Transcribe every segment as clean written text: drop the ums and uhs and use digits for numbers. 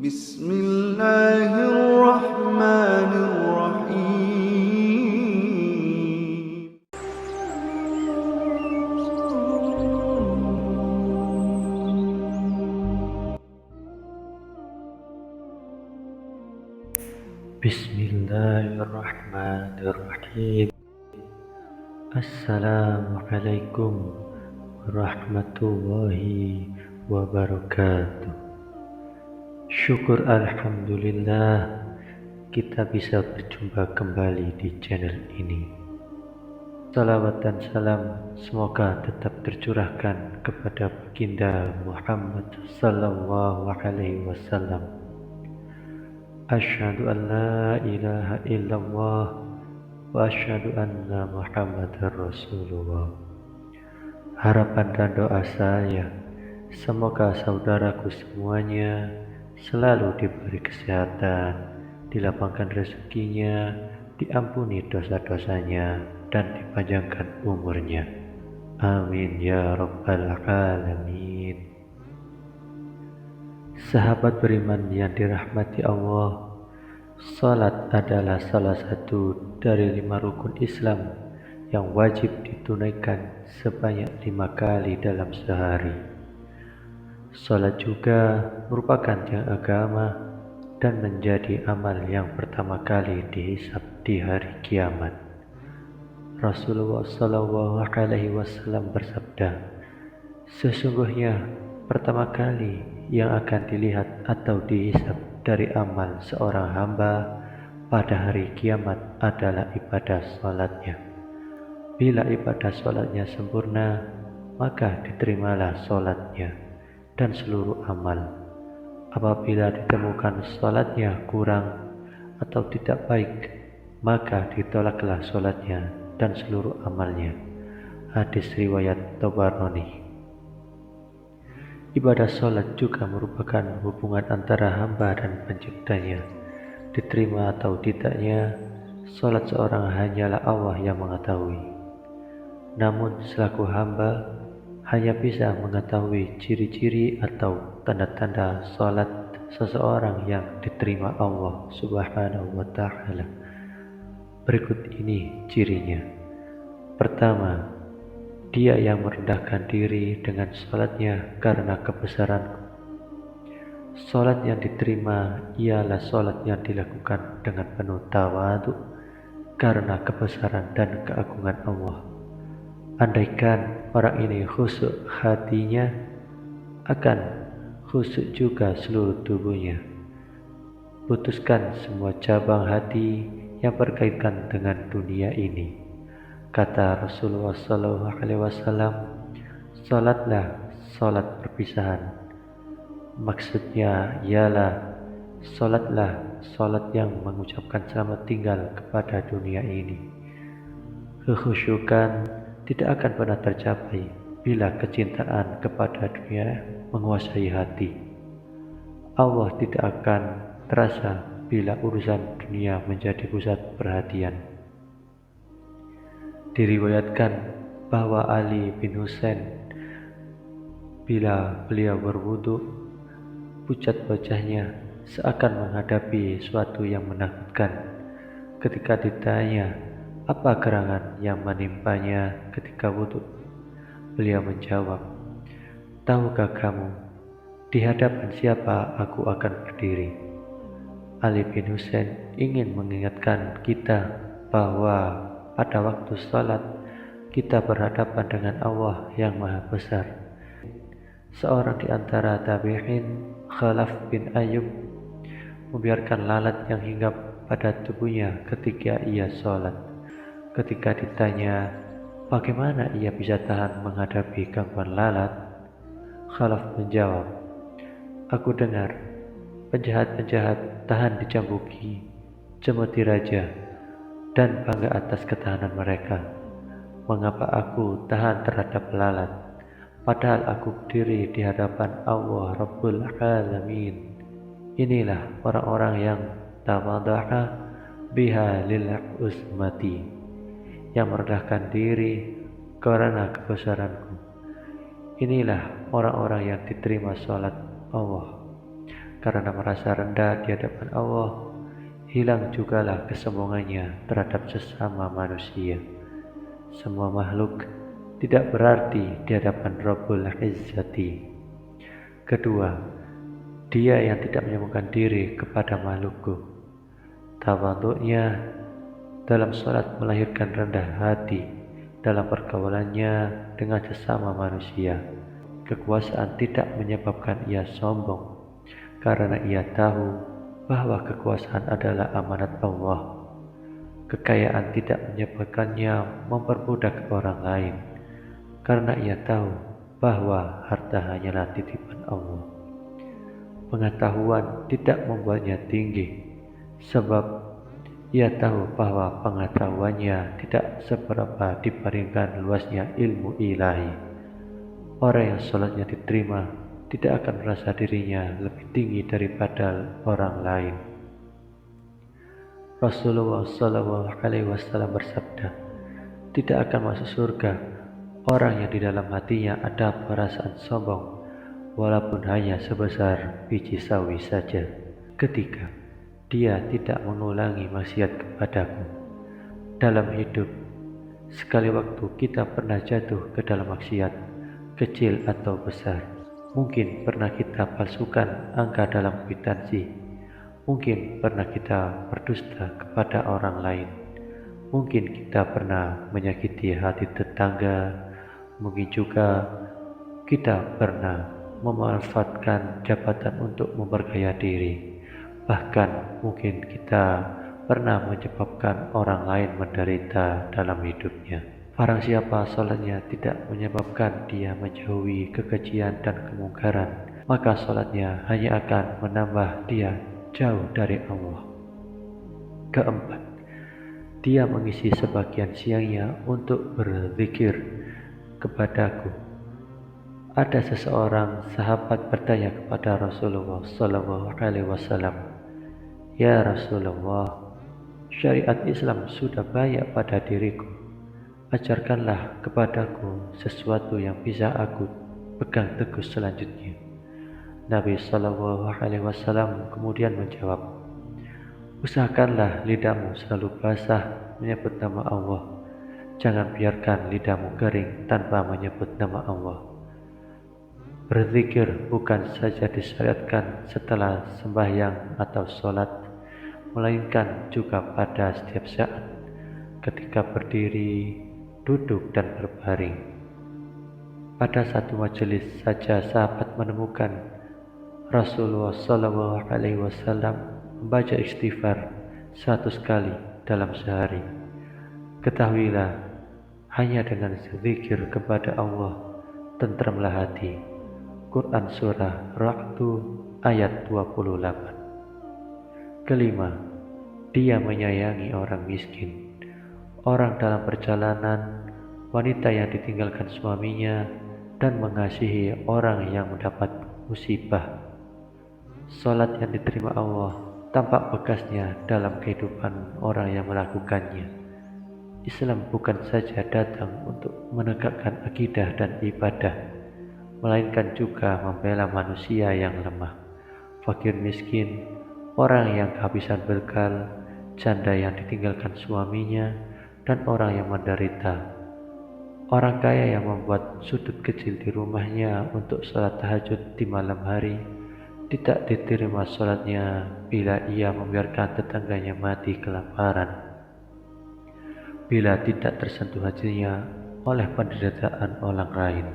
بسم الله الرحمن الرحيم. Bismillahirrahmanirrahim. Assalamualaikum warahmatullahi wabarakatuh. Syukur alhamdulillah kita bisa berjumpa kembali di channel ini. Salawat dan salam semoga tetap tercurahkan kepada baginda Muhammad sallallahu alaihi wasallam. Asyhadu an la ilaha illallah wa asyhadu anna Muhammadar Rasulullah. Harapan dan doa saya, semoga saudaraku semuanya selalu diberi kesehatan, dilapangkan rezekinya, diampuni dosa-dosanya, dan dipanjangkan umurnya. Amin ya rabbal alamin. Sahabat beriman yang dirahmati Allah, salat adalah salah satu dari 5 rukun Islam yang wajib ditunaikan sebanyak 5 kali dalam sehari. Salat juga merupakan tiang agama dan menjadi amal yang pertama kali dihisab di hari kiamat. Rasulullah SAW bersabda, sesungguhnya pertama kali yang akan dilihat atau dihisab dari amal seorang hamba pada hari kiamat adalah ibadah salatnya. Bila ibadah salatnya sempurna, maka diterimalah salatnya dan seluruh amal. Apabila ditemukan salatnya kurang atau tidak baik, maka ditolaklah salatnya dan seluruh amalnya. Hadis riwayat Tabarani. Ibadah salat juga merupakan hubungan antara hamba dan penciptanya. Diterima atau tidaknya, salat seorang hanyalah Allah yang mengetahui. Namun selaku hamba hanya bisa mengetahui ciri-ciri atau tanda-tanda salat seseorang yang diterima Allah Subhanahu wa ta'ala. Berikut ini cirinya. Pertama, dia yang merendahkan diri dengan salatnya karena kebesaran. Salat yang diterima ialah salat yang dilakukan dengan penuh tawadhu karena kebesaran dan keagungan Allah. Andaikan orang ini khusyuk hatinya, akan khusyuk juga seluruh tubuhnya. Putuskan semua cabang hati yang berkaitan dengan dunia ini. Kata Rasulullah SAW, salatlah salat perpisahan. Maksudnya ialah salatlah salat yang mengucapkan selamat tinggal kepada dunia ini. Kekhusyukan tidak akan pernah tercapai bila kecintaan kepada dunia menguasai hati. Allah tidak akan terasa bila urusan dunia menjadi pusat perhatian. Diriwayatkan bahwa Ali bin Husain bila beliau berwudu, pucat wajahnya seakan menghadapi suatu yang menakutkan. Ketika ditanya apa gerangan yang menimpanya ketika wudu, beliau menjawab, tahukah kamu di hadapan siapa aku akan berdiri? Ali bin Husain ingin mengingatkan kita bahwa pada waktu salat kita berhadapan dengan Allah yang Maha Besar. Seorang di antara tabi'in, Khalaf bin Ayyub, membiarkan lalat yang hinggap pada tubuhnya ketika ia salat. Ketika ditanya bagaimana ia bisa tahan menghadapi gangguan lalat, Khalaf menjawab, aku dengar penjahat-penjahat tahan dicambuki, cemeti raja, dan bangga atas ketahanan mereka. Mengapa aku tahan terhadap lalat, padahal aku berdiri di hadapan Allah Rabbul Alamin. Inilah orang-orang yang tawadha'a biha lil uzmati, yang merendahkan diri karena kebesaranku. Inilah orang-orang yang diterima salat Allah. karena merasa rendah di hadapan Allah, hilang jugalah kesombongannya terhadap sesama manusia. Semua makhluk tidak berarti di hadapan Rabbul Izzati. Kedua, dia yang tidak menyambungkan diri kepada makhlukku. Tawadhu'nya dalam sholat melahirkan rendah hati dalam pergaulannya dengan sesama manusia. Kekuasaan tidak menyebabkan ia sombong, karena ia tahu bahwa kekuasaan adalah amanat Allah. Kekayaan tidak menyebabkannya memperbudak orang lain, karena ia tahu bahwa harta hanyalah titipan Allah. Pengetahuan tidak membuatnya tinggi, sebab ia tahu bahwa pengetahuannya tidak seberapa dibandingkan luasnya ilmu ilahi. Orang yang sholatnya diterima tidak akan merasa dirinya lebih tinggi daripada orang lain. Rasulullah SAW bersabda, tidak akan masuk surga orang yang di dalam hatinya ada perasaan sombong, walaupun hanya sebesar biji sawi saja. Ketiga, dia tidak mengulangi maksiat kepadaku. Dalam hidup, sekali waktu kita pernah jatuh ke dalam maksiat, kecil atau besar. Mungkin pernah kita palsukan angka dalam kwitansi. Mungkin pernah kita berdusta kepada orang lain. Mungkin kita pernah menyakiti hati tetangga. Mungkin juga kita pernah memanfaatkan jabatan untuk memperkaya diri. Bahkan mungkin kita pernah menyebabkan orang lain menderita dalam hidupnya. Barang siapa sholatnya tidak menyebabkan dia menjauhi kekejian dan kemungkaran, maka sholatnya hanya akan menambah dia jauh dari Allah. Keempat, dia mengisi sebagian siangnya untuk berzikir kepadaku. Ada seseorang sahabat bertanya kepada Rasulullah SAW, "Ya Rasulullah, syariat Islam sudah banyak pada diriku. Ajarkanlah kepadaku sesuatu yang bisa aku pegang teguh selanjutnya." Nabi SAW kemudian menjawab, "Usahakanlah lidahmu selalu basah menyebut nama Allah. Jangan biarkan lidahmu kering tanpa menyebut nama Allah." Berzikir bukan saja disyariatkan setelah sembahyang atau sholat, melainkan juga pada setiap saat, ketika berdiri, duduk, dan berbaring. Pada satu majelis saja sahabat menemukan Rasulullah SAW membaca istighfar 100 kali dalam sehari. Ketahuilah, hanya dengan berzikir kepada Allah tentramlah hati. Quran Surah Ra'd ayat 28. Kelima, dia menyayangi orang miskin, orang dalam perjalanan, wanita yang ditinggalkan suaminya, dan mengasihi orang yang mendapat musibah. Salat yang diterima Allah tampak bekasnya dalam kehidupan orang yang melakukannya. Islam bukan saja datang untuk menegakkan akidah dan ibadah, melainkan juga membela manusia yang lemah, fakir miskin, orang yang kehabisan bekal, janda yang ditinggalkan suaminya, dan orang yang menderita. Orang kaya yang membuat sudut kecil di rumahnya untuk sholat tahajud di malam hari, tidak diterima sholatnya bila ia membiarkan tetangganya mati kelaparan. Bila tidak tersentuh hatinya oleh penderitaan orang lain,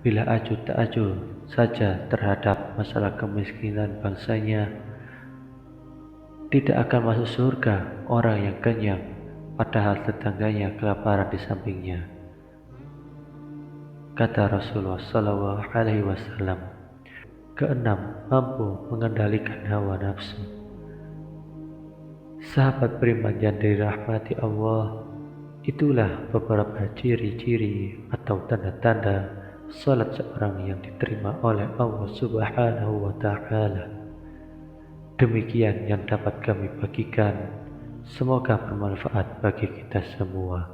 bila acuh tak acuh saja terhadap masalah kemiskinan bangsanya, tidak akan masuk surga orang yang kenyang padahal tetangganya kelaparan di sampingnya. Kata Rasulullah SAW. Keenam, mampu mengendalikan hawa nafsu. Sahabat beriman yang dirahmati Allah, itulah beberapa ciri-ciri atau tanda-tanda salat seorang yang diterima oleh Allah Subhanahu wa Ta'ala. Demikian yang dapat kami bagikan. Semoga bermanfaat bagi kita semua.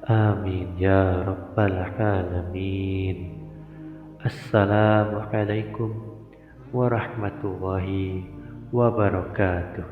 Amin ya rabbal alamin. Assalamualaikum warahmatullahi wabarakatuh.